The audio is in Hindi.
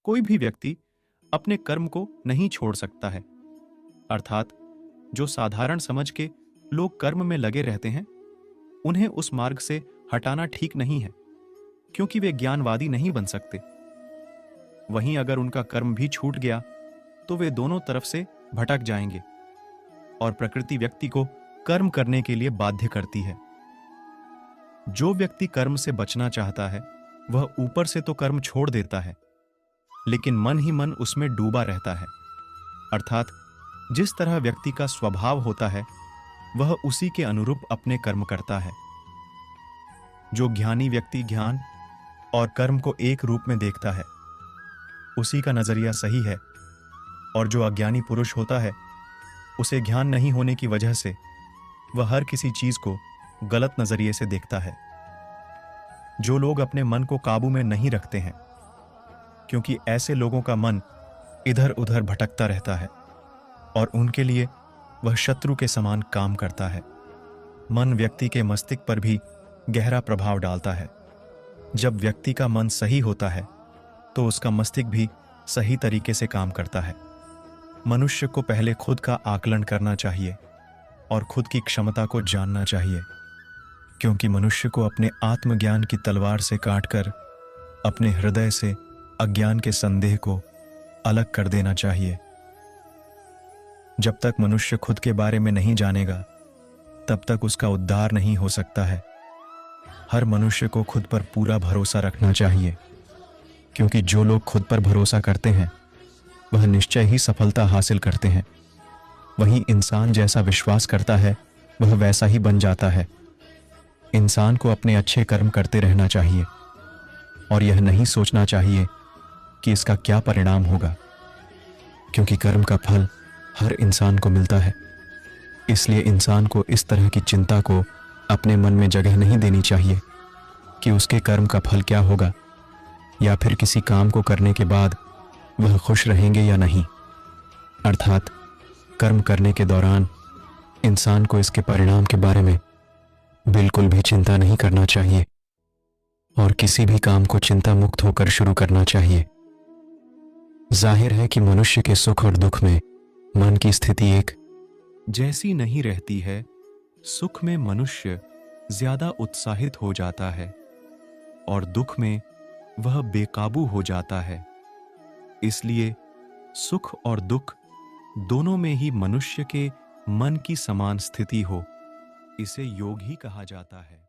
कोई भी व्यक्ति अपने कर्म को नहीं छोड़ सकता है। अर्थात जो साधारण समझ के लोग कर्म में लगे रहते हैं, उन्हें उस मार्ग से हटाना ठीक नहीं है, क्योंकि वे ज्ञानवादी नहीं बन सकते। वहीं अगर उनका कर्म भी छूट गया तो वे दोनों तरफ से भटक जाएंगे और प्रकृति व्यक्ति को कर्म करने के लिए बाध्य करती है। जो व्यक्ति कर्म से बचना चाहता है वह ऊपर से तो कर्म छोड़ देता है, लेकिन मन ही मन उसमें डूबा रहता है। अर्थात जिस तरह व्यक्ति का स्वभाव होता है वह उसी के अनुरूप अपने कर्म करता है। जो ज्ञानी व्यक्ति ज्ञान और कर्म को एक रूप में देखता है, उसी का नजरिया सही है, और जो अज्ञानी पुरुष होता है उसे ज्ञान नहीं होने की वजह से वह हर किसी चीज को गलत नजरिए से देखता है। जो लोग अपने मन को काबू में नहीं रखते हैं, क्योंकि ऐसे लोगों का मन इधर उधर भटकता रहता है और उनके लिए वह शत्रु के समान काम करता है। मन व्यक्ति के मस्तिष्क पर भी गहरा प्रभाव डालता है। जब व्यक्ति का मन सही होता है तो उसका मस्तिष्क भी सही तरीके से काम करता है। मनुष्य को पहले खुद का आकलन करना चाहिए और खुद की क्षमता को जानना चाहिए, क्योंकि मनुष्य को अपने आत्मज्ञान की तलवार से काटकर अपने हृदय से अज्ञान के संदेह को अलग कर देना चाहिए। जब तक मनुष्य खुद के बारे में नहीं जानेगा तब तक उसका उद्धार नहीं हो सकता है। हर मनुष्य को खुद पर पूरा भरोसा रखना चाहिए, क्योंकि जो लोग खुद पर भरोसा करते हैं वह निश्चय ही सफलता हासिल करते हैं। वहीं इंसान जैसा विश्वास करता है वह वैसा ही बन जाता है। इंसान को अपने अच्छे कर्म करते रहना चाहिए और यह नहीं सोचना चाहिए कि इसका क्या परिणाम होगा, क्योंकि कर्म का फल हर इंसान को मिलता है। इसलिए इंसान को इस तरह की चिंता को अपने मन में जगह नहीं देनी चाहिए कि उसके कर्म का फल क्या होगा, या फिर किसी काम को करने के बाद वह खुश रहेंगे या नहीं। अर्थात कर्म करने के दौरान इंसान को इसके परिणाम के बारे में बिल्कुल भी चिंता नहीं करना चाहिए और किसी भी काम को चिंता मुक्त होकर शुरू करना चाहिए। जाहिर है कि मनुष्य के सुख और दुख में मन की स्थिति एक जैसी नहीं रहती है। सुख में मनुष्य ज्यादा उत्साहित हो जाता है और दुख में वह बेकाबू हो जाता है। इसलिए सुख और दुख दोनों में ही मनुष्य के मन की समान स्थिति हो, इसे योग ही कहा जाता है।